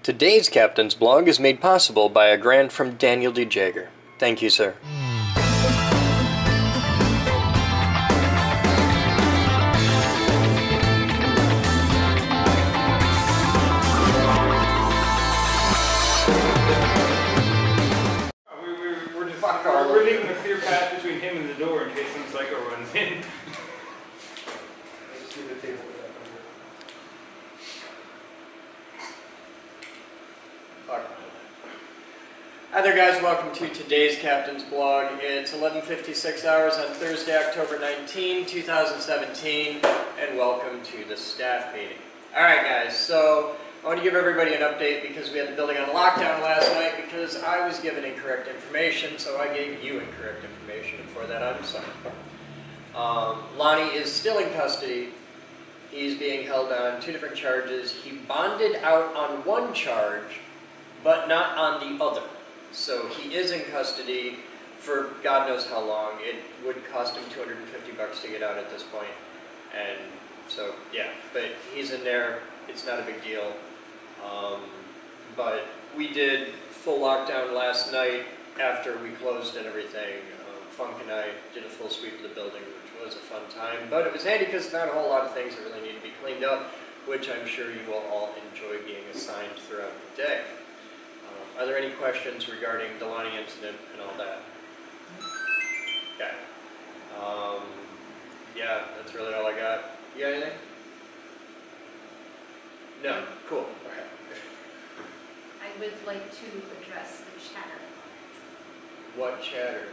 Today's Captain's Blog is made possible by a grant from Daniel D. Jagger. Thank you, sir. We're leaving a clear path between him and the door in case some psycho runs in. Just leave the table with that number. Hi there, guys. Welcome to today's Captain's Blog. It's 11:56 hours on Thursday, October 19, 2017, and welcome to the staff meeting. Alright, guys, so I want to give everybody an update because we had the building on lockdown last night because I was given incorrect information, so I gave you incorrect information, and for that I'm sorry. Lonnie is still in custody. He's being held on 2 different charges. He bonded out on 1 charge, but not on the other. So he is in custody for God knows how long. It would cost him $250 to get out at this point. And so, yeah, but he's in there. It's not a big deal. But we did full lockdown last night after we closed and everything. Funk and I did a full sweep of the building, which was a fun time. But it was handy because not a whole lot of things that really need to be cleaned up, which I'm sure you will all enjoy being assigned throughout the day. Are there any questions regarding the Lonnie incident and all that? Okay. Yeah, that's really all I got. You got anything? No? Cool. Okay. I would like to address the chatter. What chatter?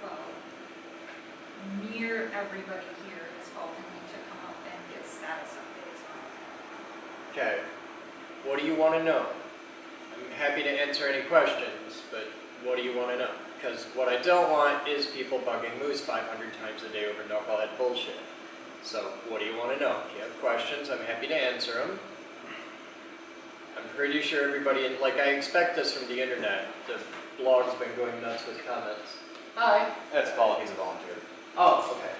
Well, near everybody here is helping me to come up and get status updates on it. Okay. What do you want to know? I'm happy to answer any questions, but what do you want to know? Because what I don't want is people bugging Moose 500 times a day over knucklehead bullshit. So, what do you want to know? If you have questions, I'm happy to answer them. I'm pretty sure everybody, like I expect this from the internet, the blog's been going nuts with comments. Hi. That's Paul, he's a volunteer. Oh, okay.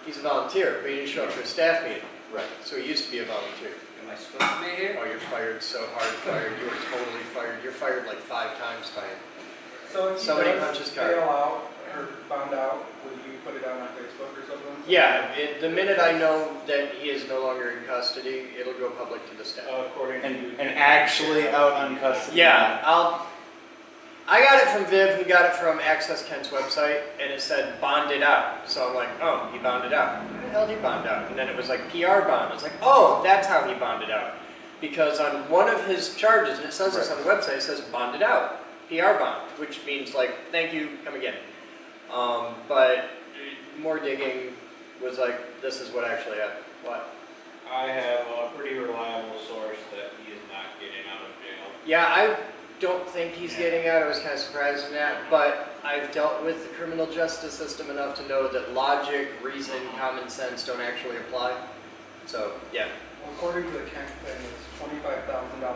He's a volunteer, but he didn't show up for a staff meeting. Right. So he used to be a volunteer. Am I supposed to be here? Oh, you're fired so hard, fired. You are totally fired. You're fired like 5 times, fired. So if Somebody he punches does card. bail out or bond out, will you put it on Facebook or something? Yeah, the minute I know that he is no longer in custody, it'll go public to the staff. According to And actually out on custody? Yeah, I got it from Viv, who got it from Access Kent's website, and it said bonded out. So I'm like, oh, he bonded out. How the hell did he bond out? And then it was like PR bond. I was like, oh, that's how he bonded out. Because on one of his charges, and it says this on the website, it says bonded out, PR bond, which means like, thank you, come again. But more digging was like, this is what actually happened. What? I have a pretty reliable source that he is not getting out of jail. Yeah, I don't think he's getting out. I was kind of surprised in that, but I've dealt with the criminal justice system enough to know that logic, reason, common sense don't actually apply. So, yeah. Well, according to the Kent thing, it's $25,000 bond and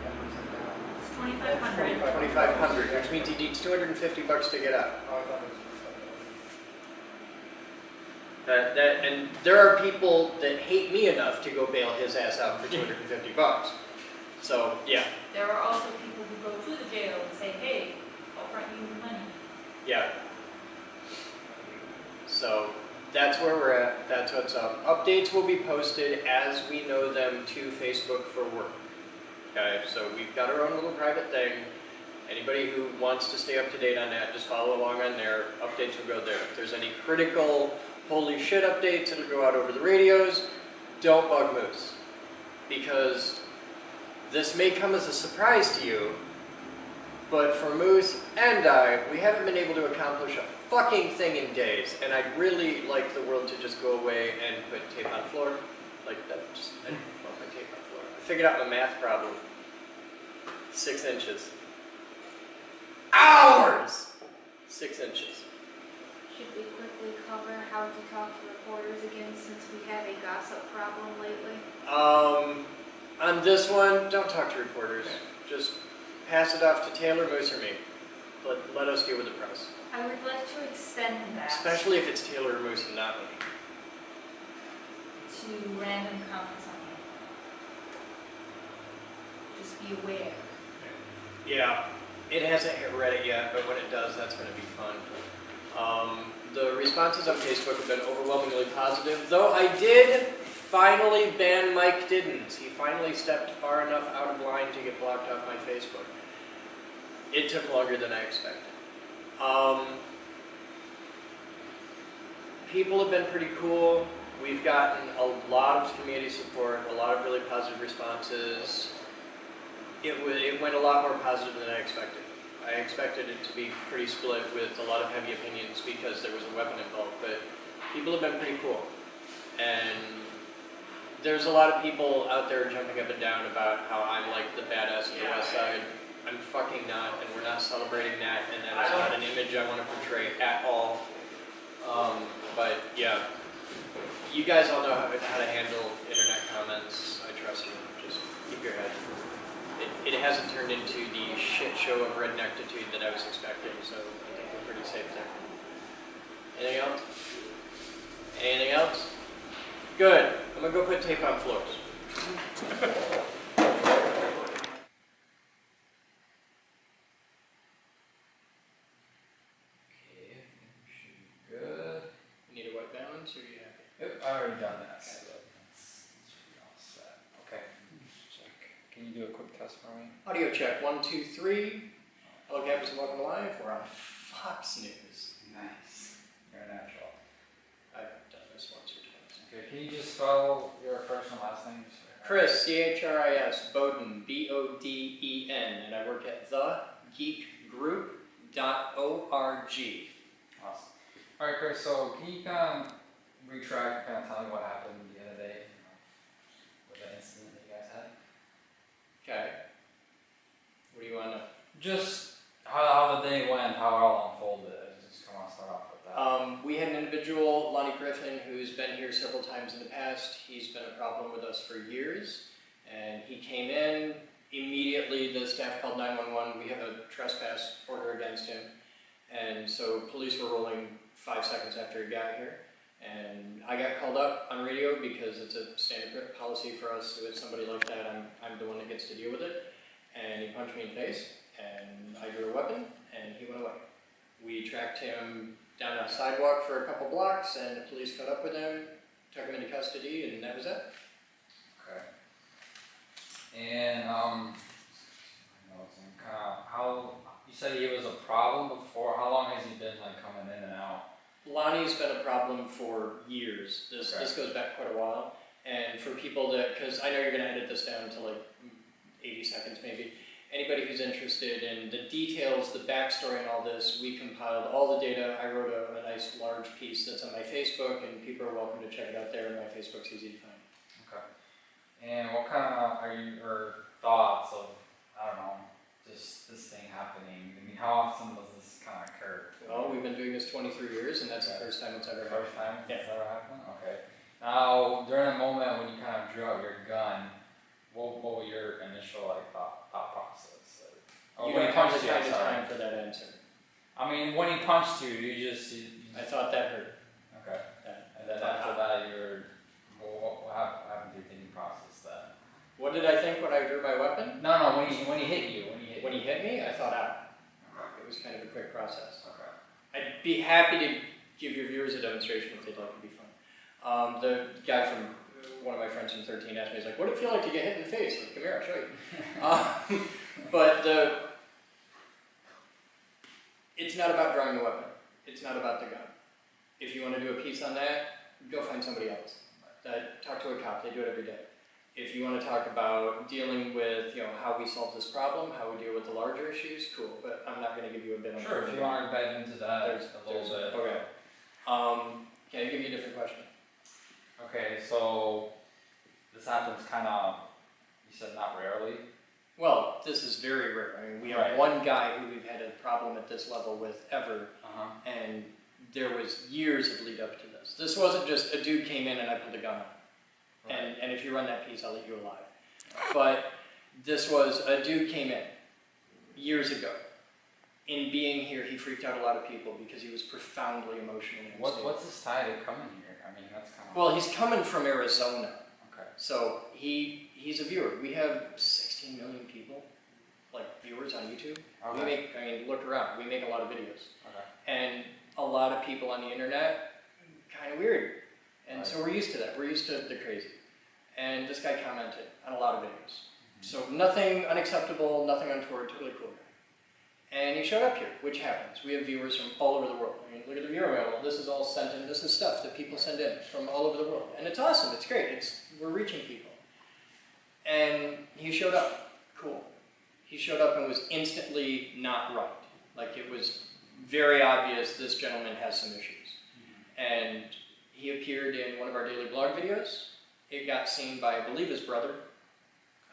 10% down. It's 2,500. 2,500, which means he needs $250 to get out. Oh, I thought it was And there are people that hate me enough to go bail his ass out for $250. So, yeah. There are also people who go to the jail and say, hey, I'll front you money. Yeah. So, that's where we're at. That's what's up. Updates will be posted as we know them to Facebook for work. Okay, so we've got our own little private thing. Anybody who wants to stay up to date on that, just follow along on there. Updates will go there. If there's any critical, holy shit updates, it'll go out over the radios. Don't bug Moose. Because this may come as a surprise to you, but for Moose and I, we haven't been able to accomplish a fucking thing in days, and I'd really like the world to just go away and put tape on floor. Like that, just I don't put tape on floor. I figured out my math problem. 6 inches. Hours! 6 inches. Should we quickly cover how to talk to reporters again since we have a gossip problem lately? On this one, don't talk to reporters. Just pass it off to Taylor, Moose, or me. Let us deal with the press. I would like to extend that Especially if it's Taylor or Moose and not me. to random comments on be aware. Yeah, it hasn't hit Reddit yet, but when it does, that's going to be fun. The responses on Facebook have been overwhelmingly positive, though I did finally ban Mike Diddens. He finally stepped far enough out of line to get blocked off my Facebook. It took longer than I expected. People have been pretty cool. We've gotten a lot of community support, a lot of really positive responses. It went a lot more positive than I expected. I expected it to be pretty split with a lot of heavy opinions because there was a weapon involved, but people have been pretty cool. And there's a lot of people out there jumping up and down about how I'm like the badass of the West Side. I'm fucking not, and we're not celebrating that, and that is not an image I want to portray at all. But yeah, you guys all know how to handle internet comments. I trust you. Just keep your head. It hasn't turned into the shit show of rednectitude that I was expecting, so I think we're pretty safe there. Anything else? Anything else? Good. I'm gonna go put tape on floors. Good. You need a white balance, or are you happy? Yep, I already done that. So that's all set. Okay. Check. Can you do a quick test for me? Audio check. 1, 2, 3. Hello, campers, and welcome live. We're on Fox News. Nice. You're a natural. I've done this once or twice. Okay, can you just spell your first and last name? Chris, C-H-R-I-S, Boden, B-O-D-E-N, and I work at thegeekgroup.org. Awesome. Alright, Chris, so can you kind of retract, kind of tell me what happened the other day with the incident that you guys had? Okay. What do you want to know? Just how the day went, how it all unfolded. Just come on, start off with that. We had an individual, Lonnie Griffin, who's been here several times in the past. He's been a problem with us for years. And he came in, immediately the staff called 911. We have a trespass order against him. And so police were rolling 5 seconds after he got here. And I got called up on radio because it's a standard policy for us with somebody like that. I'm the one that gets to deal with it. And he punched me in the face, and I drew a weapon, and he went away. We tracked him down a sidewalk for a couple blocks, and the police caught up with him, took him into custody, and that was it. Okay. And how you said he was a problem before? How long has he been like coming in and out? Lonnie's been a problem for years. This goes back quite a while. And for people that, because I know you're going to edit this down to like 80 seconds maybe. Anybody who's interested in the details, the backstory and all this, we compiled all the data. I wrote a nice large piece that's on my Facebook, and people are welcome to check it out there, and my Facebook's easy to find. Okay. And what kind of thoughts of, I don't know, just this thing happening? I mean, how often does this kind of occur? Well, we've been doing this 23 years, and that's the first time it's ever happened. First time Yeah. it's ever happened? Okay. Now, during the moment when you kind of drew out your gun, what was your initial thought process? You When he don't have punched the you, kind I'm of sorry. time for that answer. I mean, when he punched you, you just I thought that hurt. okay. Yeah. And then after that, what happened to your thinking process then? What did I think when I drew my weapon? No, when he hit you, When he hit me, I thought out. It was kind of a quick process. Okay. I'd be happy to give your viewers a demonstration if they'd like. It'd be fun. The guy from one of my friends from 13 asked me, he's like, what did it feel like to get hit in the face? Like, come here, I'll show you. But it's not about drawing the weapon. It's not about the gun. If you want to do a piece on that, go find somebody else. Talk to a cop. They do it every day. If you want to talk about dealing with, how we solve this problem, how we deal with the larger issues, cool. But I'm not going to give you a bit on Sure, if you want to dive into that There's a little bit. Okay. Can I give you a different question? Okay, so this happens kind of, you said not rarely. Well, this is very rare. I mean, we have Right. one guy who we've had a problem at this level with ever, Uh-huh. and there was years of lead up to this. This wasn't just a dude came in and I pulled a gun on him. And if you run that piece, I'll let you alive. But this was a dude came in years ago. In being here, he freaked out a lot of people because he was profoundly emotionally unstable. What's his tie to coming here? I mean, that's kind of... Well, he's coming from Arizona. Okay. So he's a viewer. We have 16 16 million people, like viewers on YouTube. Okay. We make, I mean, look around, we make a lot of videos. Okay. And a lot of people on the internet, kind of weird. And Right. so we're used to that, we're used to the crazy. And this guy commented on a lot of videos. So nothing unacceptable, nothing untoward, totally cool. And he showed up here, which happens. We have viewers from all over the world. I mean, look at the viewer mail. This is all sent in. This is stuff that people send in from all over the world. And it's awesome. It's great. We're reaching people. And he showed up. Cool. He showed up and was instantly not right. Like, it was very obvious this gentleman has some issues. And he appeared in one of our daily blog videos. It got seen by, I believe, his brother,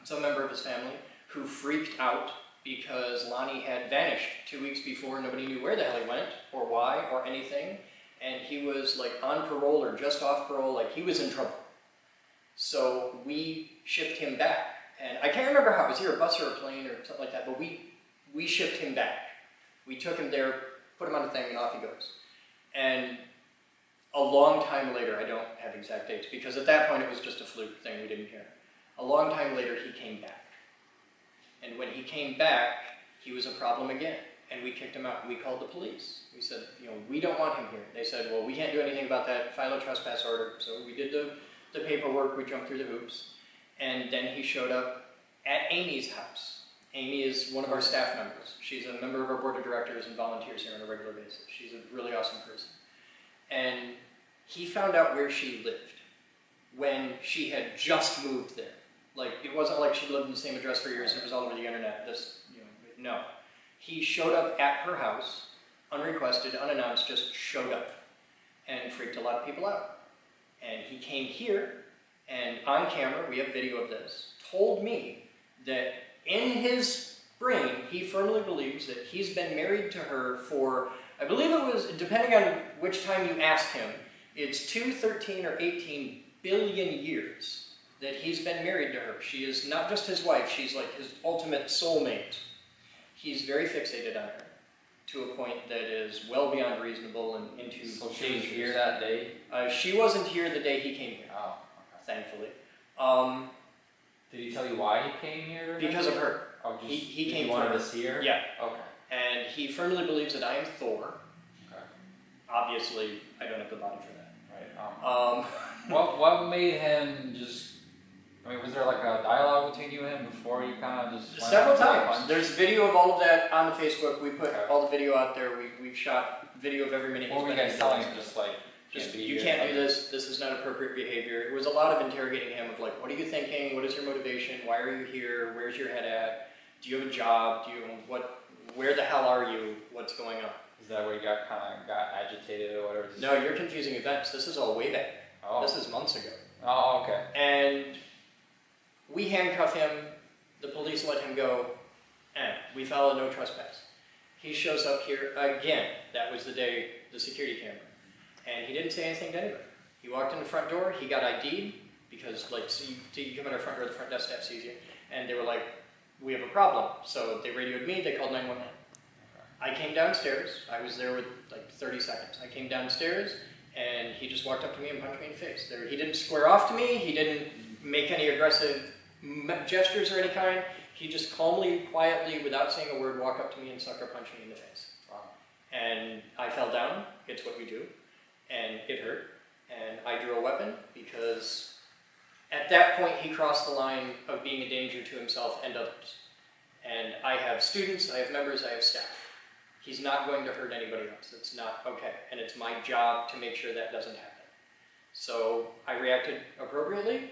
some member of his family, who freaked out because Lonnie had vanished 2 weeks before. Nobody knew where the hell he went, or why, or anything. And he was like on parole or just off parole, like he was in trouble. So we shipped him back. And I can't remember how, it was either a bus or a plane or something like that, but we shipped him back. We took him there, put him on a thing, and off he goes. And a long time later, I don't have exact dates, because at that point it was just a fluke thing, we didn't care. A long time later, he came back. And when he came back, he was a problem again. And we kicked him out. We called the police. We said, you know, we don't want him here. They said, well, we can't do anything about that. File a trespass order. So we did the paperwork. We jumped through the hoops. And then he showed up at Amy's house. Amy is one of our staff members. She's a member of our board of directors and volunteers here on a regular basis. She's a really awesome person. And he found out where she lived when she had just moved there. Like, it wasn't like she lived in the same address for years and it was all over the internet. No. He showed up at her house, unrequested, unannounced, just showed up and freaked a lot of people out. And he came here and on camera, we have video of this, told me that in his brain, he firmly believes that he's been married to her for, I believe it was, depending on which time you ask him, it's 2, 13, or 18 billion years that he's been married to her. She is not just his wife, she's like his ultimate soulmate. He's very fixated on her, to a point that is well beyond reasonable and into... So she was here that day? She wasn't here the day he came here, Oh, okay. thankfully. Did he tell you why he came here? Because of her. Oh, just, He came wanted for her. us here? Yeah. Okay. And he firmly believes that I am Thor. Okay. Obviously, I don't have the body for that. Right. What made him just... I mean, was there like a dialogue between you and him before you kind of just... Several times. There's video of all of that on the Facebook. We put Okay. all the video out there. We've shot video of every minute. What were you guys telling him? Just like... Just, be you here, can't like- do this. This is not appropriate behavior. It was a lot of interrogating him of like, what are you thinking? What is your motivation? Why are you here? Where's your head at? Do you have a job? Where the hell are you? What's going on? Is that where you got agitated or whatever? No, you're confusing events. This is all way back. Oh. This is months ago. Oh, okay. And we handcuff him, the police let him go, and we file a no trespass. He shows up here again. That was the day, the security camera. And he didn't say anything to anybody. He walked in the front door, he got ID'd, because like, so you come in our front door, the front desk staff sees you, and they were like, we have a problem. So they radioed me, they called 911. I came downstairs, I was there with like 30 seconds. I came downstairs, and he just walked up to me and punched me in the face. He didn't square off to me, he didn't make any aggressive gestures or any kind. He just calmly, quietly, without saying a word, walked up to me and sucker punched me in the face. Wow. And I fell down, it's what we do, and it hurt. And I drew a weapon because at that point he crossed the line of being a danger to himself and others. And I have students, I have members, I have staff. He's not going to hurt anybody else. It's not okay. And it's my job to make sure that doesn't happen. So I reacted appropriately.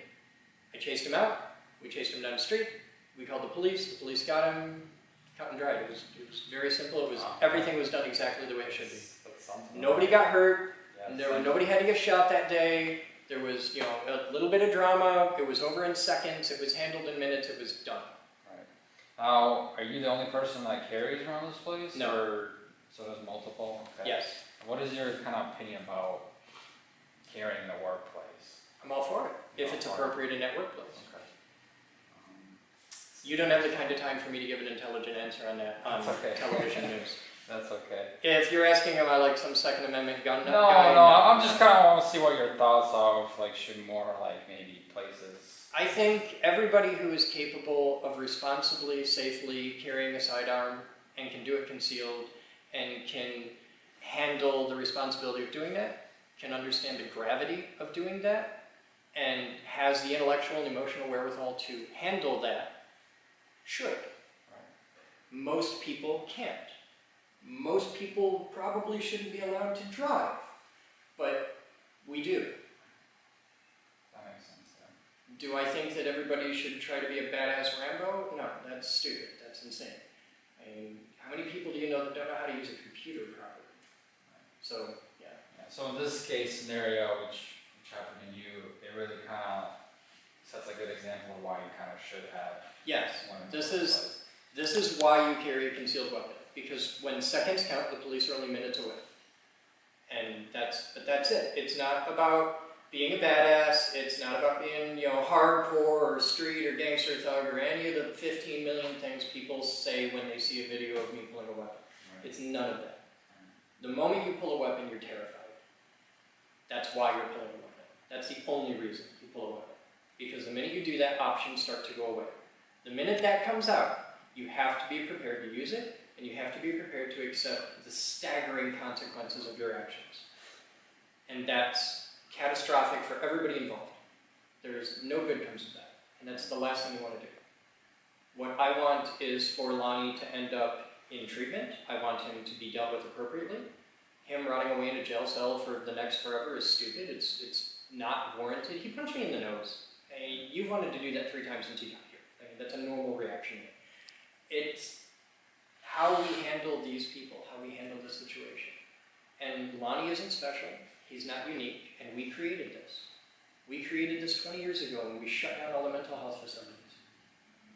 I chased him out. We chased him down the street. We called the police got him cut and dried. It was very simple. Everything was done exactly the way it should be. That's something. Nobody got hurt. Yeah, Nobody had to get shot that day. There was, a little bit of drama. It was over in seconds. It was handled in minutes. It was done. Right. Now, are you the only person that carries around this place? No. Or, so there's multiple? Okay. Yes. What is your kind of opinion about carrying in the workplace? I'm all for it, if it's All for it. appropriate in that workplace. Okay. You don't have the kind of time for me to give an intelligent answer on that on That's okay. television news. That's okay. If you're asking, am I like some Second Amendment gun No, guy? I'm just kind of want to see what your thoughts are of like should more like maybe places I think everybody who is capable of responsibly, safely carrying a sidearm and can do it concealed and can handle the responsibility of doing that, can understand the gravity of doing that, and has the intellectual and emotional wherewithal to handle that, should. Most people can't. Most people probably shouldn't be allowed to drive, but we do. That makes sense, yeah. Do I think that everybody should try to be a badass Rambo? No, that's stupid. That's insane. I mean, how many people do you know that don't know how to use a computer properly? So, yeah. Yeah, so in this case scenario, which happened to you, it really kind of sets a good example of why you kind of should have Yes, one in the this first is why you carry a concealed weapon. Because when seconds count, the police are only minutes away. And that's it. It's not about being a badass. It's not about being, hardcore or street or gangster thug or any of the 15 million things people say when they see a video of me pulling a weapon. Right. It's none of that. The moment you pull a weapon, you're terrified. That's why you're pulling a weapon. That's the only reason you pull a weapon. Because the minute you do that, options start to go away. The minute that comes out, you have to be prepared to use it, and you have to be prepared to accept the staggering consequences of your actions. And that's catastrophic for everybody involved. There's no good comes of that, and that's the last thing you want to do. What I want is for Lonnie to end up in treatment. I want him to be dealt with appropriately. Him running away in a jail cell for the next forever is stupid. It's not warranted. He punched me in the nose. You've wanted to do that 3 times since you got here. That's a normal reaction. It's how we handle these people, how we handle this situation. And Lonnie isn't special. He's not unique, and we created this. We created this 20 years ago when we shut down all the mental health facilities.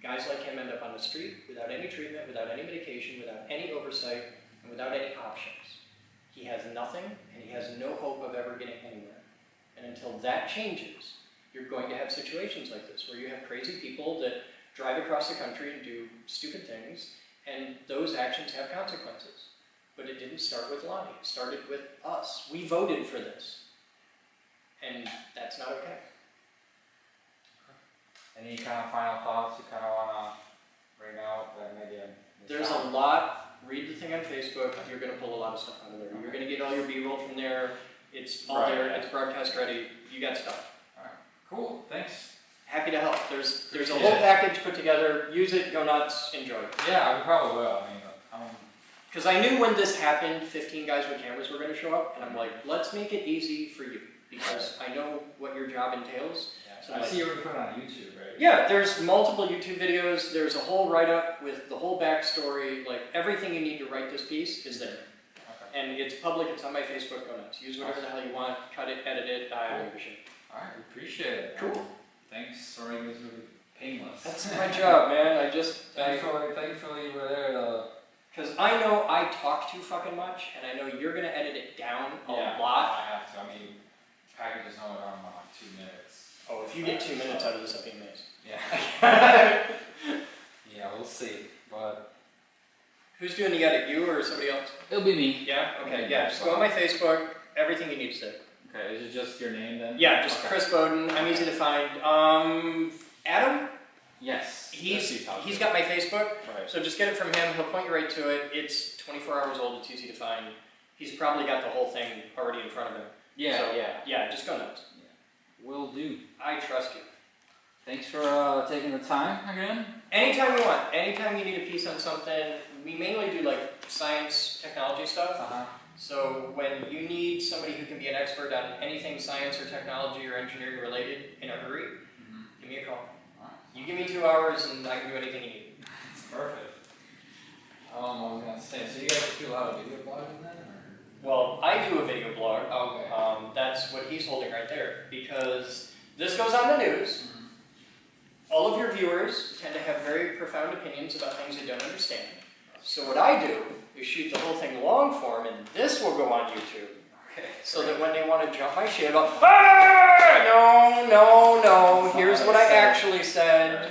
Guys like him end up on the street without any treatment, without any medication, without any oversight, and without any options. He has nothing, and he has no hope of ever getting anywhere. And until that changes, you're going to have situations like this, where you have crazy people that drive across the country and do stupid things, and those actions have consequences. But it didn't start with Lonnie, it started with us. We voted for this. And that's not okay. Any kind of final thoughts you kind of want to bring out that maybe There's a lot. Read the thing on Facebook. You're going to pull a lot of stuff out of there. You're going to get all your B-roll from there. It's all there. It's broadcast ready. You got stuff. All right. Cool. Thanks. Happy to help. There's a whole package put together. Use it. Go nuts. Enjoy. Yeah, we probably will. I mean, Because I knew when this happened, 15 guys with cameras were going to show up, and I'm like, let's make it easy for you, because I know what your job entails. yeah. So I see you already put it on YouTube, right? Yeah, there's multiple YouTube videos. There's a whole write-up with the whole backstory. Like, everything you need to write this piece is there. Okay. And it's public. It's on my Facebook. Go nuts. Use whatever the hell you want. Cut it, edit it. I don't give a shit. All right. Appreciate it. Cool. Thanks. Sorry, it was really painless. That's my job, man. I just... Thankfully, you were there to... Because I know I talk too fucking much, and I know you're going to edit it down a lot. I have to. I mean, packages know around like 2 minutes. Oh, if you get 2 minutes out of this, I'll be amazed. Yeah. Yeah, we'll see. But Who's doing the edit, you or somebody else? it'll be me. Yeah? Okay, yeah. Just go on my Facebook. Everything you need is there. Okay, is it just your name then? Yeah, just okay. Chris Boden. I'm easy to find. Adam? Yes. He's got my Facebook. Right. So just get it from him. He'll point you right to it. It's 24 hours old. It's easy to find. He's probably got the whole thing already in front of him. Yeah, So, yeah. Yeah, just go nuts. Yeah. Will do. I trust you. Thanks for taking the time again. Anytime you want. Anytime you need a piece on something. We mainly do like science, technology stuff. So when you need somebody who can be an expert on anything science or technology or engineering related in a hurry, give me a call. You give me 2 hours and I can do anything you need. Perfect. I was gonna say, so you guys do a lot of video blogging then, or? Well, I do a video blog. Okay. That's what he's holding right there, because this goes on the news. All of your viewers tend to have very profound opinions about things they don't understand. So what I do is shoot the whole thing long form, and this will go on YouTube. Okay. So that when they want to jump my shit, I'll go, ah! No, here's what I actually said.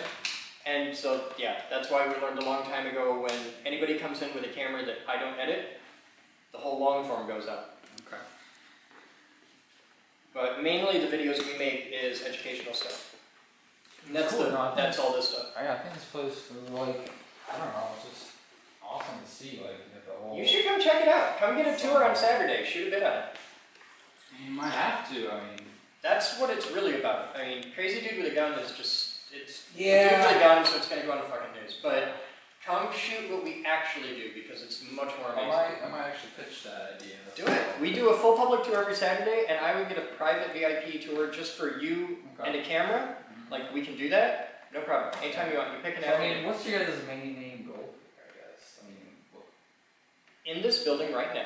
And so, yeah, that's why we learned a long time ago when anybody comes in with a camera that I don't edit, the whole long form goes up. Okay. But mainly the videos we make is educational stuff. And that's Cool, no, that's all this stuff. I think this place is like, I don't know, it's just awesome to see, like, the whole. You should come check it out. Come get a tour on Saturday. Shoot a bit on it. You might have to, I mean. That's what it's really about. I mean, Crazy Dude with a Gun is just, it's a Yeah. dude with a gun, so it's going to go on the fucking news. But come shoot what we actually do, because it's much more amazing. I might actually pitch that idea. Do it. We do a full public tour every Saturday, and I would get a private VIP tour just for you and a camera. Like, we can do that. No problem. Anytime you want. You pick an I afternoon. mean, what's your guys' main goal, I guess? I mean, In this building right now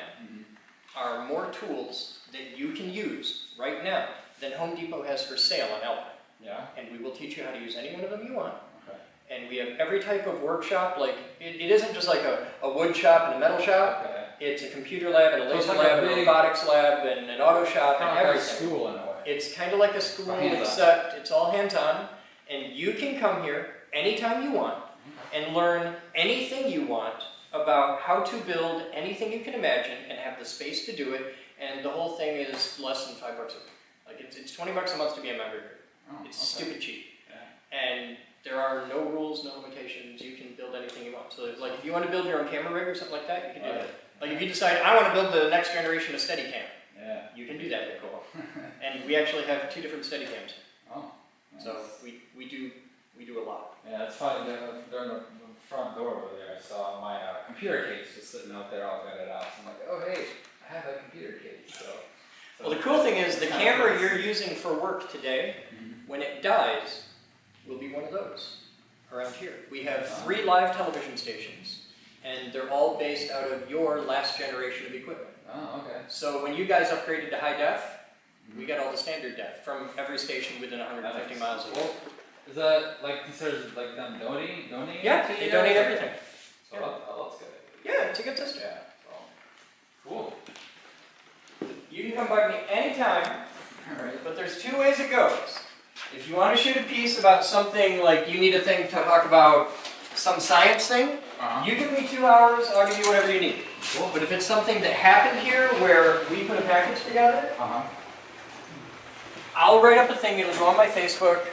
are more tools that you can use right now than Home Depot has for sale on Alpine. yeah? And we will teach you how to use any one of them you want. Okay. And we have every type of workshop. Like, it isn't just like a wood shop and a metal shop. Okay. It's a computer lab and a So it's laser like a lab and a big- robotics lab and an auto shop and Kind of like a everything. school in a way. It's kind of like a school, Hands-on. except it's all hands-on. And you can come here anytime you want and learn anything you want about how to build anything you can imagine and have the space to do it. And the whole thing is less than $5 a week. Like, it's $20 a month to be a member here. Oh, It's okay. stupid cheap. Yeah. And there are no rules, no limitations. You can build anything you want. So, like, if you want to build your own camera rig or something like that, you can do Right. that. Like, if you decide, I want to build the next generation of Steadicam, Yeah. you can do that. Cool. And we actually have 2 different Steadicams. Oh. Nice. So we do a lot. Yeah, it's funny, during the front door over there, I saw my computer case just sitting out there all gutted out. So I'm like, oh hey, I have a computer case. So Well, the cool thing is the camera you're using for work today, when it dies, will be one of those around here. We have 3 live television stations, and they're all based out of your last generation of equipment. Oh, okay. So when you guys upgraded to high def, we got all the standard def from every station within 150 Nice. miles of Well, you. is that like considered like them donating? Yeah, to they you donate guys? everything. So that's good. Yeah, it's a good system. Yeah. So cool. You can come by me anytime, Alright. but there's 2 ways it goes. If you want to shoot a piece about something like you need a thing to talk about some science thing, you give me 2 hours, I'll give you whatever you need. Cool. But if it's something that happened here where we put a package together, I'll write up a thing, it'll go on my Facebook,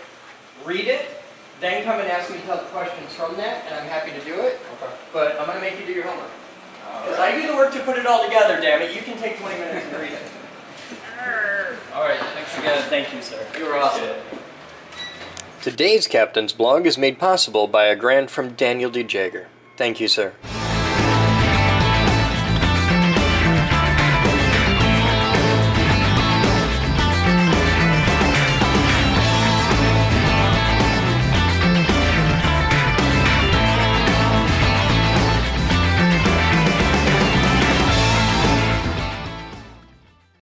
read it, then come and ask me questions from that, and I'm happy to do it. Okay. But I'm going to make you do your homework. Because I do the work to put it all together, damn it. You can take 20 minutes and read it. Alright, thanks again. Thank you, sir. You were awesome. Today's Captain's Blog is made possible by a grant from Daniel D. Jager. Thank you, sir.